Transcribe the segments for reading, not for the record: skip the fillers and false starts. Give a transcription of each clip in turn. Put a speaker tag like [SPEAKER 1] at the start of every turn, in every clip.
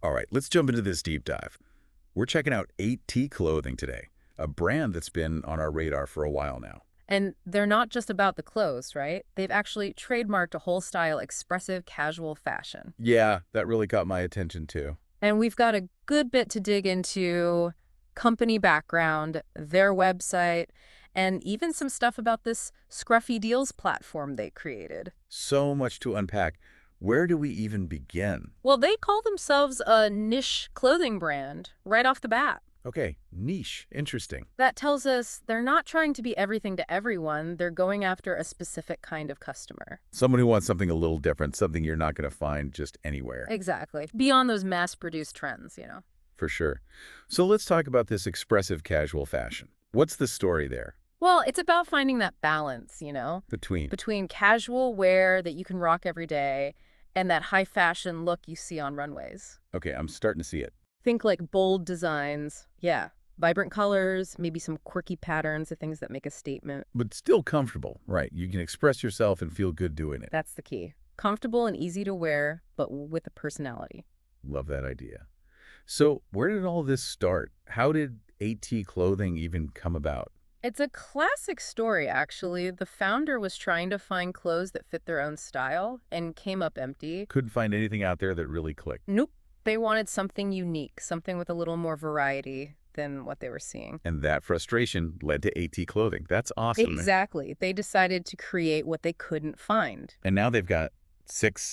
[SPEAKER 1] All right, let's jump into this deep dive. We're checking out AT Clothing today, a brand that's been on our radar for a while now.
[SPEAKER 2] And they're not just about the clothes, right? They've actually trademarked a whole style expressive casual fashion.
[SPEAKER 1] Yeah, that really caught my attention too.
[SPEAKER 2] And we've got a good bit to dig into company background, their website, and even some stuff about this Scruffy Deals platform they created.
[SPEAKER 1] So much to unpack. Where do we even begin?
[SPEAKER 2] Well, they call themselves a niche clothing brand right off the bat.
[SPEAKER 1] Okay, niche. Interesting.
[SPEAKER 2] That tells us they're not trying to be everything to everyone. They're going after a specific kind of customer.
[SPEAKER 1] Someone who wants something a little different, something you're not going to find just anywhere.
[SPEAKER 2] Exactly. Beyond those mass-produced trends.
[SPEAKER 1] For sure. So let's talk about this expressive casual fashion. What's the story there?
[SPEAKER 2] Well, it's about finding that balance,
[SPEAKER 1] Between.
[SPEAKER 2] between casual wear that you can rock every day and that high fashion look you see on runways.
[SPEAKER 1] Okay, I'm starting to see it.
[SPEAKER 2] Think like bold designs. Yeah. Vibrant colors, maybe some quirky patterns, the things that make a statement.
[SPEAKER 1] But still comfortable, right? You can express yourself and feel good doing it.
[SPEAKER 2] That's the key. Comfortable and easy to wear, but with a personality.
[SPEAKER 1] Love that idea. So where did all this start? How did AT Clothing even come about?
[SPEAKER 2] It's a classic story, actually. The founder was trying to find clothes that fit their own style and came up empty.
[SPEAKER 1] Couldn't find anything out there that really clicked.
[SPEAKER 2] Nope. They wanted something unique, something with a little more variety than what they were seeing.
[SPEAKER 1] And that frustration led to AT Clothing. That's awesome.
[SPEAKER 2] Exactly. They decided to create what they couldn't find.
[SPEAKER 1] And now they've got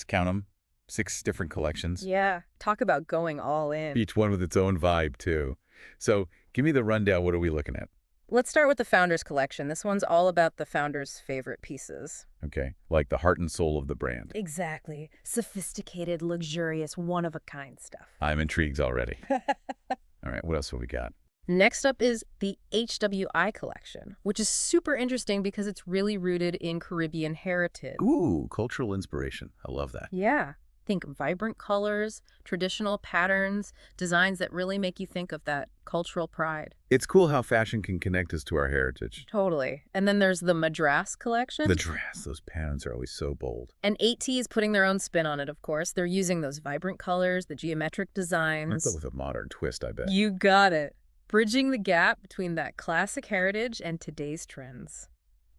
[SPEAKER 1] count them, six different collections.
[SPEAKER 2] Yeah. Talk about going all in.
[SPEAKER 1] Each one with its own vibe, too. So give me the rundown. What are we looking at?
[SPEAKER 2] Let's start with the Founders Collection. This one's all about the founders' favorite pieces.
[SPEAKER 1] Okay, like the heart and soul of the brand.
[SPEAKER 2] Exactly. Sophisticated, luxurious, one-of-a-kind stuff.
[SPEAKER 1] I'm intrigued already. All right, what else have we got?
[SPEAKER 2] Next up is the HWI Collection, which is super interesting because it's really rooted in Caribbean heritage.
[SPEAKER 1] Ooh, cultural inspiration. I love that.
[SPEAKER 2] Yeah. Think vibrant colors, traditional patterns, designs that really make you think of that cultural pride.
[SPEAKER 1] It's cool how fashion can connect us to our heritage.
[SPEAKER 2] Totally. And then there's the Madras Collection.
[SPEAKER 1] The dress, those patterns are always so bold.
[SPEAKER 2] And AT is putting their own spin on it, of course. They're using those vibrant colors, the geometric designs.
[SPEAKER 1] But with a modern twist, I bet.
[SPEAKER 2] You got it. Bridging the gap between that classic heritage and today's trends.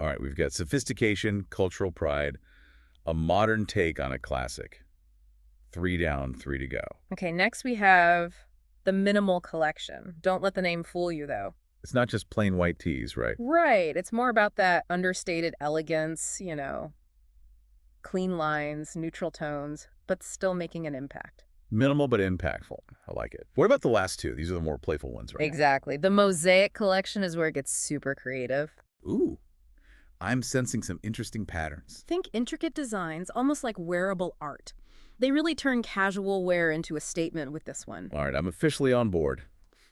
[SPEAKER 1] All right, we've got sophistication, cultural pride, a modern take on a classic. 3 down, 3 to go.
[SPEAKER 2] Okay, next we have the Minimal Collection. Don't let the name fool you, though.
[SPEAKER 1] It's not just plain white tees, right?
[SPEAKER 2] Right. It's more about that understated elegance, clean lines, neutral tones, but still making an impact.
[SPEAKER 1] Minimal but impactful. I like it. What about the last two? These are the more playful ones, right?
[SPEAKER 2] Exactly. The Mosaic Collection is where it gets super creative.
[SPEAKER 1] Ooh, I'm sensing some interesting patterns.
[SPEAKER 2] Think intricate designs, almost like wearable art. They really turn casual wear into a statement with this one.
[SPEAKER 1] All right, I'm officially on board.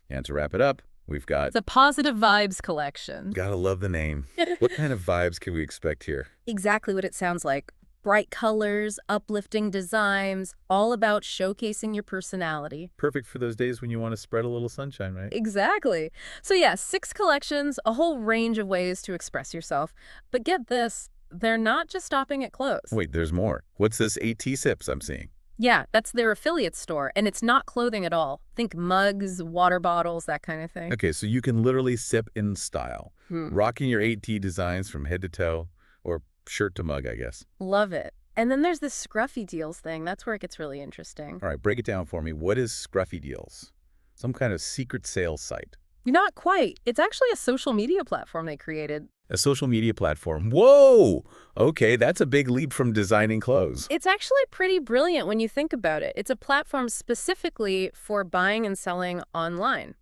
[SPEAKER 1] And to wrap it up, we've got...
[SPEAKER 2] It's a Positive Vibes Collection.
[SPEAKER 1] Gotta love the name. What kind of vibes can we expect here?
[SPEAKER 2] Exactly what it sounds like. Bright colors, uplifting designs, all about showcasing your personality.
[SPEAKER 1] Perfect for those days when you want to spread a little sunshine, right?
[SPEAKER 2] Exactly. So yeah, 6 collections, a whole range of ways to express yourself. But get this, they're not just stopping at clothes.
[SPEAKER 1] Wait, there's more. What's this AT Sips I'm seeing?
[SPEAKER 2] Yeah, that's their affiliate store, and it's not clothing at all. Think mugs, water bottles, that kind of thing.
[SPEAKER 1] Okay, so you can literally sip in style. Rocking your AT designs from head to toe, or shirt to mug, I guess.
[SPEAKER 2] Love it. And then there's this Scruffy Deals thing. That's where it gets really interesting.
[SPEAKER 1] All right, break it down for me. What is Scruffy Deals? Some kind of secret sales site.
[SPEAKER 2] Not quite. It's actually a social media platform they created.
[SPEAKER 1] A social media platform. Whoa! Okay, that's a big leap from designing clothes.
[SPEAKER 2] It's actually pretty brilliant when you think about it. It's a platform specifically for buying and selling online.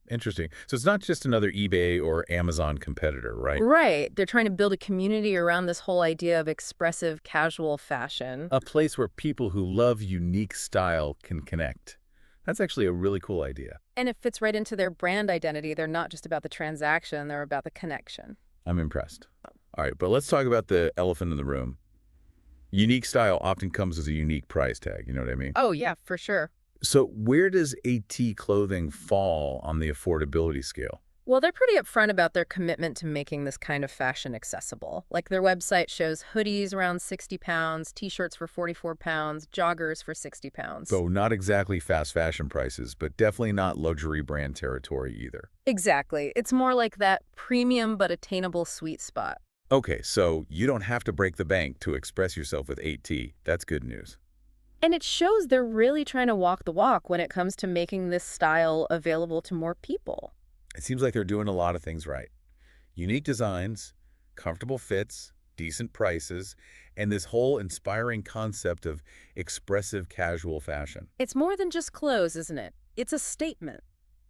[SPEAKER 1] Interesting. So it's not just another eBay or Amazon competitor, right?
[SPEAKER 2] Right. They're trying to build a community around this whole idea of expressive casual fashion.
[SPEAKER 1] A place where people who love unique style can connect. That's actually a really cool idea.
[SPEAKER 2] And it fits right into their brand identity. They're not just about the transaction, they're about the connection.
[SPEAKER 1] I'm impressed. All right, but let's talk about the elephant in the room. Unique style often comes with a unique price tag, you know what I mean?
[SPEAKER 2] Oh, yeah, for sure.
[SPEAKER 1] So where does AT Clothing fall on the affordability scale?
[SPEAKER 2] Well, they're pretty upfront about their commitment to making this kind of fashion accessible. Like their website shows hoodies around 60 pounds, t-shirts for 44 pounds, joggers for 60 pounds.
[SPEAKER 1] So not exactly fast fashion prices, but definitely not luxury brand territory either.
[SPEAKER 2] Exactly. It's more like that premium but attainable sweet spot.
[SPEAKER 1] Okay, so you don't have to break the bank to express yourself with 8T. That's good news.
[SPEAKER 2] And it shows they're really trying to walk the walk when it comes to making this style available to more people.
[SPEAKER 1] It seems like they're doing a lot of things right. Unique designs, comfortable fits, decent prices, and this whole inspiring concept of expressive casual fashion.
[SPEAKER 2] It's more than just clothes, isn't it? It's a statement.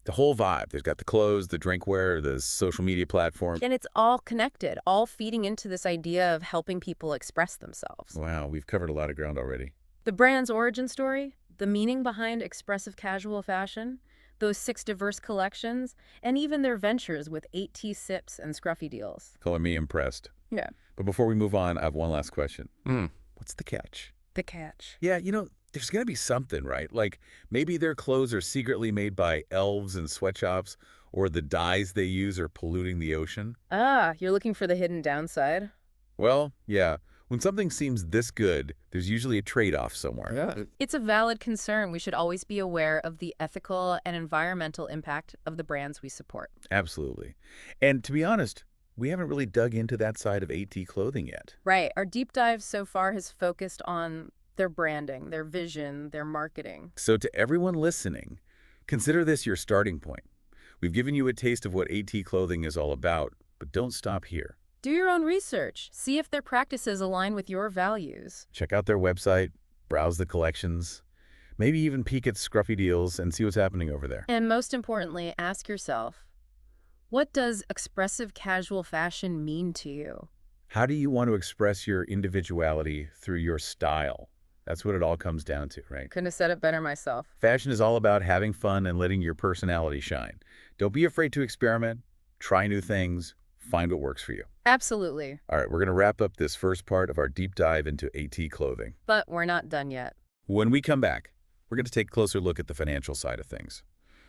[SPEAKER 1] The whole vibe. They've got the clothes, the drinkware, the social media platform.
[SPEAKER 2] And it's all connected, all feeding into this idea of helping people express themselves.
[SPEAKER 1] Wow, we've covered a lot of ground already.
[SPEAKER 2] The brand's origin story, the meaning behind expressive casual fashion, those 6 diverse collections, and even their ventures with 8T sips and scruffy deals.
[SPEAKER 1] Calling me impressed.
[SPEAKER 2] Yeah.
[SPEAKER 1] But before we move on, I have one last question. What's the catch?
[SPEAKER 2] The catch.
[SPEAKER 1] Yeah, there's going to be something, right? Like maybe their clothes are secretly made by elves in sweatshops, or the dyes they use are polluting the ocean.
[SPEAKER 2] Ah, you're looking for the hidden downside?
[SPEAKER 1] Well, yeah. When something seems this good, there's usually a trade-off somewhere.
[SPEAKER 3] Yeah.
[SPEAKER 2] It's a valid concern. We should always be aware of the ethical and environmental impact of the brands we support.
[SPEAKER 1] Absolutely. And to be honest, we haven't really dug into that side of AT clothing yet.
[SPEAKER 2] Right. Our deep dive so far has focused on their branding, their vision, their marketing.
[SPEAKER 1] So to everyone listening, consider this your starting point. We've given you a taste of what AT clothing is all about, but don't stop here.
[SPEAKER 2] Do your own research. See if their practices align with your values.
[SPEAKER 1] Check out their website, browse the collections, maybe even peek at scruffy deals and see what's happening over there.
[SPEAKER 2] And most importantly, ask yourself, what does expressive casual fashion mean to you?
[SPEAKER 1] How do you want to express your individuality through your style? That's what it all comes down to, right?
[SPEAKER 2] Couldn't have said it better myself.
[SPEAKER 1] Fashion is all about having fun and letting your personality shine. Don't be afraid to experiment, try new things, find what works for you.
[SPEAKER 2] Absolutely.
[SPEAKER 1] All right, we're going to wrap up this first part of our deep dive into AT clothing.
[SPEAKER 2] But we're not done yet.
[SPEAKER 1] When we come back, we're going to take a closer look at the financial side of things,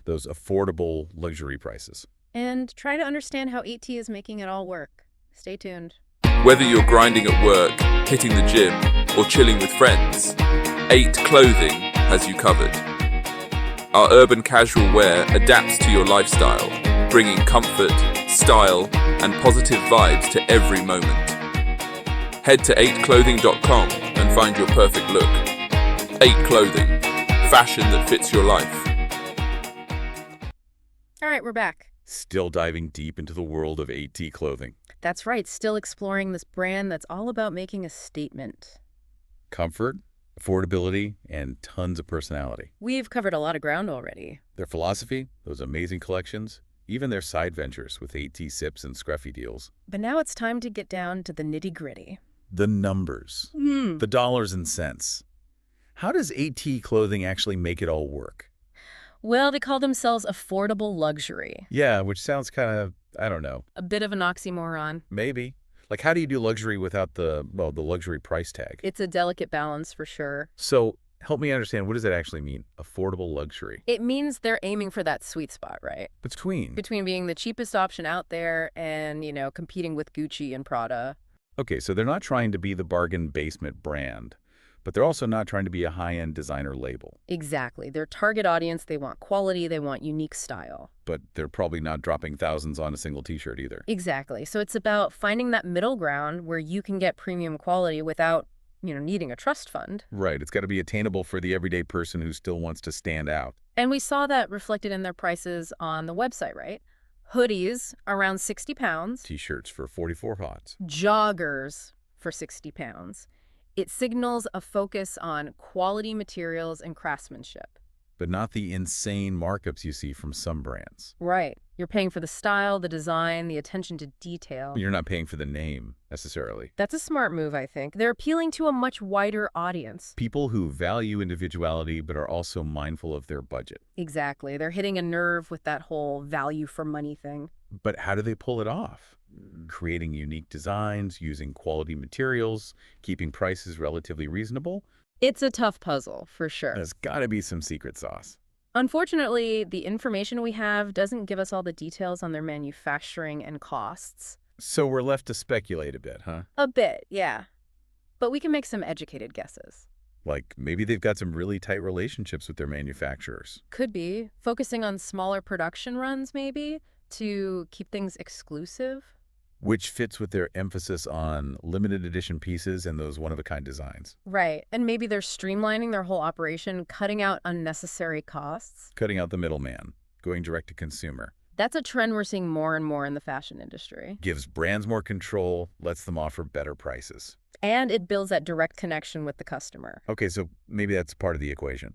[SPEAKER 1] those affordable luxury prices.
[SPEAKER 2] And try to understand how AT is making it all work. Stay tuned.
[SPEAKER 3] Whether you're grinding at work, hitting the gym, or chilling with friends, 8 Clothing has you covered. Our urban casual wear adapts to your lifestyle, bringing comfort, style, and positive vibes to every moment. Head to 8clothing.com and find your perfect look. 8 Clothing, fashion that fits your life.
[SPEAKER 2] All right, we're back.
[SPEAKER 1] Still diving deep into the world of AT clothing.
[SPEAKER 2] That's right, still exploring this brand that's all about making a statement.
[SPEAKER 1] Comfort, affordability, and tons of personality.
[SPEAKER 2] We've covered a lot of ground already.
[SPEAKER 1] Their philosophy, those amazing collections, even their side ventures with AT sips and scruffy deals.
[SPEAKER 2] But now it's time to get down to the nitty-gritty.
[SPEAKER 1] The numbers, the dollars and cents. How does AT clothing actually make it all work?
[SPEAKER 2] Well, they call themselves affordable luxury.
[SPEAKER 1] Yeah, which sounds kind of, I don't know,
[SPEAKER 2] A bit of an oxymoron.
[SPEAKER 1] maybe. Like, how do you do luxury without the luxury price tag?
[SPEAKER 2] It's a delicate balance for sure.
[SPEAKER 1] So help me understand, what does that actually mean? Affordable luxury.
[SPEAKER 2] It means they're aiming for that sweet spot, right?
[SPEAKER 1] Between.
[SPEAKER 2] Being the cheapest option out there and, competing with Gucci and Prada.
[SPEAKER 1] Okay, so they're not trying to be the bargain basement brand, but they're also not trying to be a high-end designer label.
[SPEAKER 2] Exactly. Their target audience, they want quality, they want unique style.
[SPEAKER 1] But they're probably not dropping thousands on a single t-shirt either.
[SPEAKER 2] Exactly. So it's about finding that middle ground where you can get premium quality without, needing a trust fund.
[SPEAKER 1] Right, it's got to be attainable for the everyday person who still wants to stand out.
[SPEAKER 2] And we saw that reflected in their prices on the website, right? Hoodies, around 60 pounds.
[SPEAKER 1] T-shirts for 44 hots.
[SPEAKER 2] Joggers for 60 pounds. It signals a focus on quality materials and craftsmanship.
[SPEAKER 1] But not the insane markups you see from some brands.
[SPEAKER 2] Right. You're paying for the style, the design, the attention to detail.
[SPEAKER 1] You're not paying for the name, necessarily.
[SPEAKER 2] That's a smart move, I think. They're appealing to a much wider audience.
[SPEAKER 1] People who value individuality but are also mindful of their budget.
[SPEAKER 2] Exactly. They're hitting a nerve with that whole value for money thing.
[SPEAKER 1] But how do they pull it off? Creating unique designs, using quality materials, keeping prices relatively reasonable?
[SPEAKER 2] It's a tough puzzle, for sure.
[SPEAKER 1] There's got to be some secret sauce.
[SPEAKER 2] Unfortunately, the information we have doesn't give us all the details on their manufacturing and costs.
[SPEAKER 1] So we're left to speculate a bit, huh?
[SPEAKER 2] A bit, yeah. But we can make some educated guesses.
[SPEAKER 1] Like maybe they've got some really tight relationships with their manufacturers.
[SPEAKER 2] Could be. Focusing on smaller production runs, maybe, to keep things exclusive.
[SPEAKER 1] Which fits with their emphasis on limited edition pieces and those one-of-a-kind designs.
[SPEAKER 2] Right. And maybe they're streamlining their whole operation, cutting out unnecessary costs.
[SPEAKER 1] Cutting out the middleman, going direct to consumer.
[SPEAKER 2] That's a trend we're seeing more and more in the fashion industry.
[SPEAKER 1] Gives brands more control, lets them offer better prices.
[SPEAKER 2] And it builds that direct connection with the customer.
[SPEAKER 1] Okay, so maybe that's part of the equation.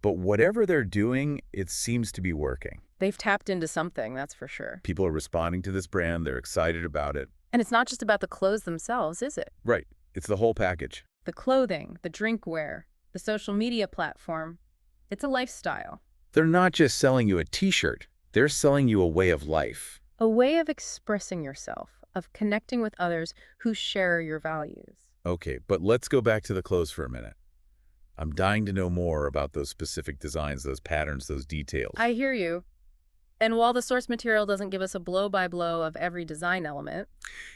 [SPEAKER 1] But whatever they're doing, it seems to be working.
[SPEAKER 2] They've tapped into something, that's for sure.
[SPEAKER 1] People are responding to this brand. They're excited about it.
[SPEAKER 2] And it's not just about the clothes themselves, is it?
[SPEAKER 1] Right. It's the whole package.
[SPEAKER 2] The clothing, the drinkware, the social media platform. It's a lifestyle.
[SPEAKER 1] They're not just selling you a t-shirt. They're selling you a way of life.
[SPEAKER 2] A way of expressing yourself, of connecting with others who share your values.
[SPEAKER 1] Okay, but let's go back to the clothes for a minute. I'm dying to know more about those specific designs, those patterns, those details.
[SPEAKER 2] I hear you. And while the source material doesn't give us a blow-by-blow of every design element,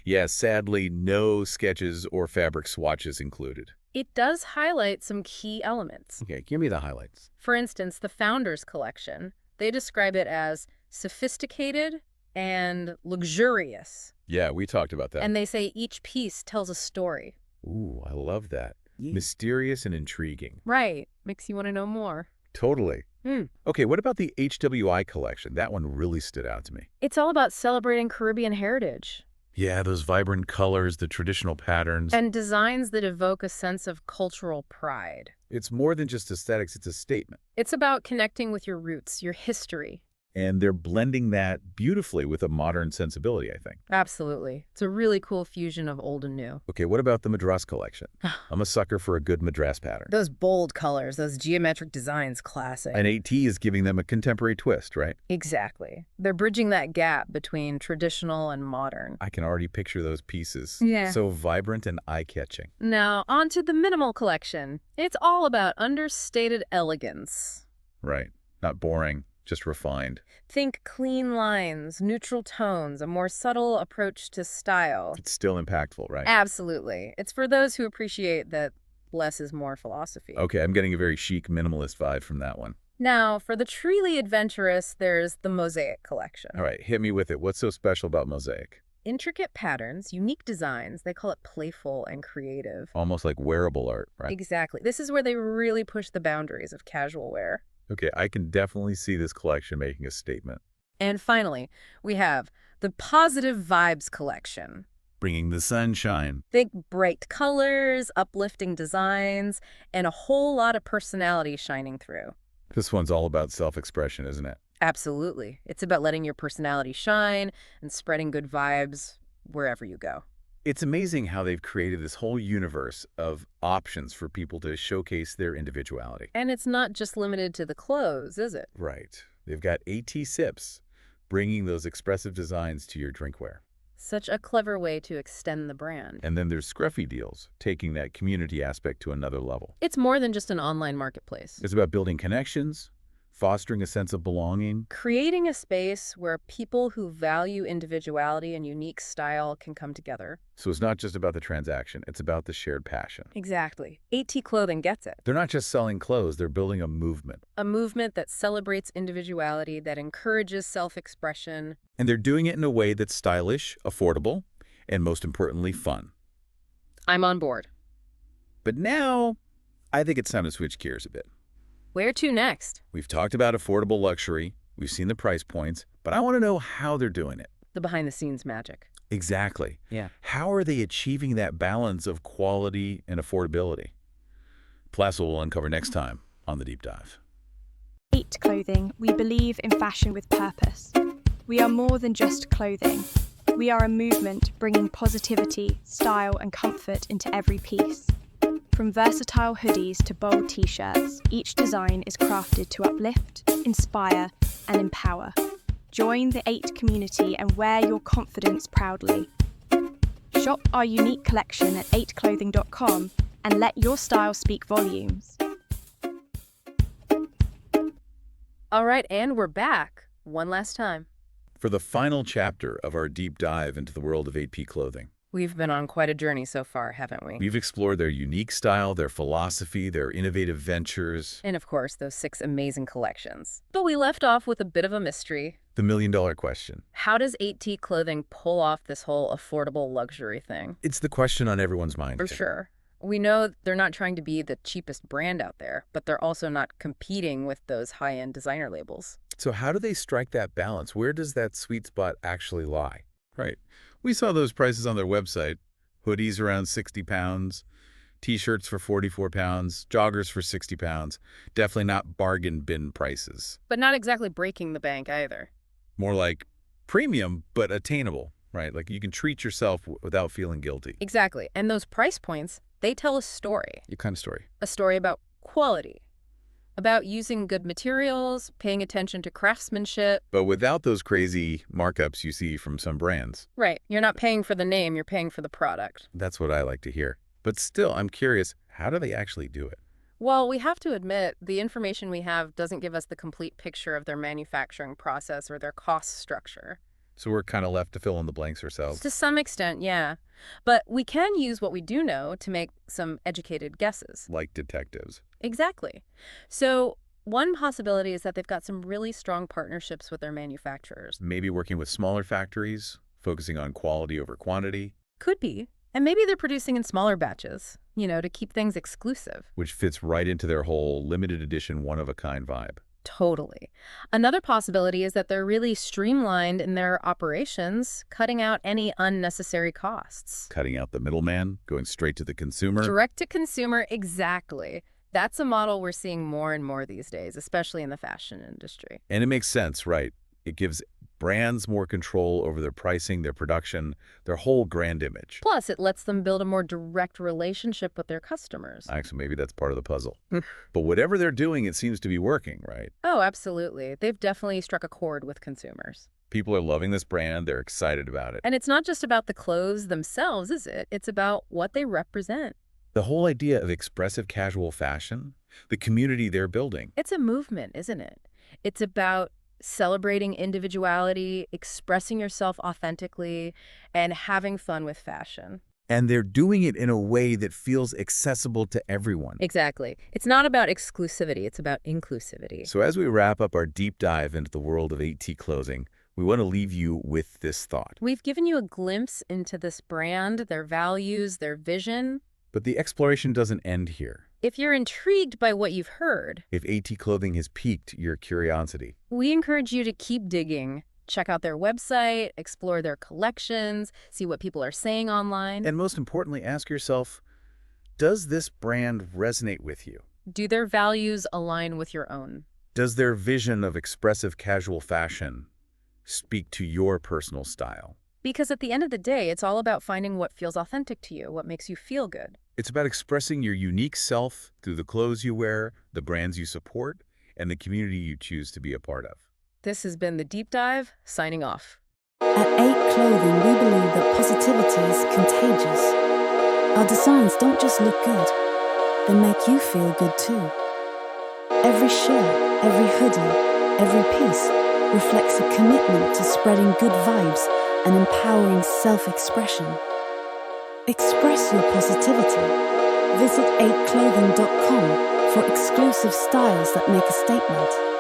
[SPEAKER 1] Yeah, sadly, no sketches or fabric swatches included.
[SPEAKER 2] it does highlight some key elements.
[SPEAKER 1] Okay, give me the highlights.
[SPEAKER 2] For instance, the Founders Collection, they describe it as sophisticated and luxurious.
[SPEAKER 1] Yeah, we talked about that.
[SPEAKER 2] And they say each piece tells a story.
[SPEAKER 1] Ooh, I love that. Mysterious and intriguing.
[SPEAKER 2] Right. Makes you want to know more.
[SPEAKER 1] Totally.
[SPEAKER 2] Hmm.
[SPEAKER 1] Okay, what about the HWI collection? That one really stood out to me.
[SPEAKER 2] It's all about celebrating Caribbean heritage
[SPEAKER 1] Yeah, those vibrant colors, the traditional patterns.
[SPEAKER 2] and designs that evoke a sense of cultural pride.
[SPEAKER 1] It's more than just aesthetics, it's a statement.
[SPEAKER 2] It's about connecting with your roots, your history.
[SPEAKER 1] And they're blending that beautifully with a modern sensibility, I think.
[SPEAKER 2] Absolutely. It's a really cool fusion of old and new.
[SPEAKER 1] Okay, what about the Madras collection? I'm a sucker for a good Madras pattern.
[SPEAKER 2] Those bold colors, those geometric designs, classic.
[SPEAKER 1] And AT is giving them a contemporary twist, right?
[SPEAKER 2] Exactly. They're bridging that gap between traditional and modern.
[SPEAKER 1] I can already picture those pieces.
[SPEAKER 2] Yeah.
[SPEAKER 1] So vibrant and eye-catching.
[SPEAKER 2] Now, on to the minimal collection. It's all about understated elegance.
[SPEAKER 1] Right. Not boring, just refined.
[SPEAKER 2] Think clean lines, neutral tones, a more subtle approach to style.
[SPEAKER 1] It's still impactful, right?
[SPEAKER 2] Absolutely. It's for those who appreciate that less is more philosophy.
[SPEAKER 1] Okay, I'm getting a very chic minimalist vibe from that one.
[SPEAKER 2] Now, for the truly adventurous, there's the Mosaic collection.
[SPEAKER 1] All right, hit me with it. What's so special about Mosaic?
[SPEAKER 2] Intricate patterns, unique designs. They call it playful and creative.
[SPEAKER 1] Almost like wearable art, right?
[SPEAKER 2] Exactly. This is where they really push the boundaries of casual wear.
[SPEAKER 1] Okay, I can definitely see this collection making a statement.
[SPEAKER 2] And finally, we have the Positive Vibes collection.
[SPEAKER 1] Bringing the sunshine.
[SPEAKER 2] Think bright colors, uplifting designs, and a whole lot of personality shining through.
[SPEAKER 1] This one's all about self-expression, isn't it?
[SPEAKER 2] Absolutely. It's about letting your personality shine and spreading good vibes wherever you go.
[SPEAKER 1] It's amazing how they've created this whole universe of options for people to showcase their individuality.
[SPEAKER 2] And it's not just limited to the clothes, is it?
[SPEAKER 1] Right. They've got AT Sips, bringing those expressive designs to your drinkware.
[SPEAKER 2] Such a clever way to extend the brand.
[SPEAKER 1] And then there's Scruffy Deals, taking that community aspect to another level.
[SPEAKER 2] It's more than just an online marketplace.
[SPEAKER 1] It's about building connections, fostering a sense of belonging.
[SPEAKER 2] Creating a space where people who value individuality and unique style can come together.
[SPEAKER 1] So it's not just about the transaction, it's about the shared passion.
[SPEAKER 2] Exactly. AT Clothing gets it.
[SPEAKER 1] They're not just selling clothes, they're building a movement.
[SPEAKER 2] A movement that celebrates individuality, that encourages self-expression.
[SPEAKER 1] And they're doing it in a way that's stylish, affordable, and most importantly, fun.
[SPEAKER 2] I'm on board.
[SPEAKER 1] But now, I think it's time to switch gears a bit.
[SPEAKER 2] Where to next?
[SPEAKER 1] We've talked about affordable luxury, we've seen the price points, but I want to know how they're doing it.
[SPEAKER 2] The behind-the-scenes magic.
[SPEAKER 1] Exactly.
[SPEAKER 2] Yeah.
[SPEAKER 1] How are they achieving that balance of quality and affordability? Plassel will uncover next time on The Deep Dive.
[SPEAKER 4] At Clothing, we believe in fashion with purpose. We are more than just clothing. We are a movement bringing positivity, style, and comfort into every piece. From versatile hoodies to bold t-shirts, each design is crafted to uplift, inspire, and empower. Join the 8 community and wear your confidence proudly. Shop our unique collection at 8clothing.com and let your style speak volumes.
[SPEAKER 2] All right, and we're back. One last time.
[SPEAKER 1] For the final chapter of our deep dive into the world of 8P clothing.
[SPEAKER 2] We've been on quite a journey so far, haven't we?
[SPEAKER 1] We've explored their unique style, their philosophy, their innovative ventures.
[SPEAKER 2] And of course, those 6 amazing collections. But we left off with a bit of a mystery.
[SPEAKER 1] The million-dollar question.
[SPEAKER 2] How does 8T clothing pull off this whole affordable luxury thing?
[SPEAKER 1] It's the question on everyone's mind.
[SPEAKER 2] For sure. We know they're not trying to be the cheapest brand out there, but they're also not competing with those high-end designer labels.
[SPEAKER 1] So how do they strike that balance? Where does that sweet spot actually lie? Right. We saw those prices on their website. Hoodies around 60 pounds, T-shirts for 44 pounds, joggers for 60 pounds. Definitely not bargain bin prices.
[SPEAKER 2] But not exactly breaking the bank either.
[SPEAKER 1] More like premium, but attainable, right? Like you can treat yourself without feeling guilty.
[SPEAKER 2] Exactly. And those price points, they tell a story.
[SPEAKER 1] What kind of story?
[SPEAKER 2] A story about quality, about using good materials, paying attention to craftsmanship.
[SPEAKER 1] But without those crazy markups you see from some brands.
[SPEAKER 2] Right. You're not paying for the name, you're paying for the product.
[SPEAKER 1] That's what I like to hear. But still, I'm curious, how do they actually do it?
[SPEAKER 2] Well, we have to admit, the information we have doesn't give us the complete picture of their manufacturing process or their cost structure.
[SPEAKER 1] So we're kind of left to fill in the blanks ourselves.
[SPEAKER 2] To some extent, yeah. But we can use what we do know to make some educated guesses.
[SPEAKER 1] Like detectives.
[SPEAKER 2] Exactly. So one possibility is that they've got some really strong partnerships with their manufacturers.
[SPEAKER 1] Maybe working with smaller factories, focusing on quality over quantity.
[SPEAKER 2] Could be. And maybe they're producing in smaller batches, to keep things exclusive.
[SPEAKER 1] Which fits right into their whole limited edition, one-of-a-kind vibe.
[SPEAKER 2] Totally. Another possibility is that they're really streamlined in their operations, cutting out any unnecessary costs.
[SPEAKER 1] Cutting out the middleman, going straight to the consumer.
[SPEAKER 2] Direct to consumer, exactly. That's a model we're seeing more and more these days, especially in the fashion industry.
[SPEAKER 1] And it makes sense, right? It gives brands more control over their pricing, their production, their whole brand image.
[SPEAKER 2] Plus, it lets them build a more direct relationship with their customers.
[SPEAKER 1] Actually, maybe that's part of the puzzle. But whatever they're doing, it seems to be working, right?
[SPEAKER 2] Oh, absolutely. They've definitely struck a chord with consumers.
[SPEAKER 1] People are loving this brand. They're excited about it.
[SPEAKER 2] And it's not just about the clothes themselves, is it? It's about what they represent.
[SPEAKER 1] The whole idea of expressive casual fashion, the community they're building.
[SPEAKER 2] It's a movement, isn't it? It's about celebrating individuality, expressing yourself authentically, and having fun with fashion.
[SPEAKER 1] And they're doing it in a way that feels accessible to everyone.
[SPEAKER 2] Exactly. It's not about exclusivity, it's about inclusivity.
[SPEAKER 1] So as we wrap up our deep dive into the world of 8T clothing, we want to leave you with this thought.
[SPEAKER 2] We've given you a glimpse into this brand, their values, their vision.
[SPEAKER 1] But the exploration doesn't end here.
[SPEAKER 2] If you're intrigued by what you've heard,
[SPEAKER 1] If 8T clothing has piqued your curiosity,
[SPEAKER 2] we encourage you to keep digging. Check out their website, explore their collections, see what people are saying online.
[SPEAKER 1] and most importantly, ask yourself, does this brand resonate with you?
[SPEAKER 2] Do their values align with your own?
[SPEAKER 1] Does their vision of expressive casual fashion speak to your personal style?
[SPEAKER 2] Because at the end of the day, it's all about finding what feels authentic to you, what makes you feel good.
[SPEAKER 1] It's about expressing your unique self through the clothes you wear, the brands you support, and the community you choose to be a part of.
[SPEAKER 2] This has been The Deep Dive, signing off.
[SPEAKER 5] At 8 Clothing, we believe that positivity is contagious. Our designs don't just look good, they make you feel good too. Every shirt, every hoodie, every piece reflects a commitment to spreading good vibes and empowering self-expression. Express your positivity. Visit 8clothing.com for exclusive styles that make a statement.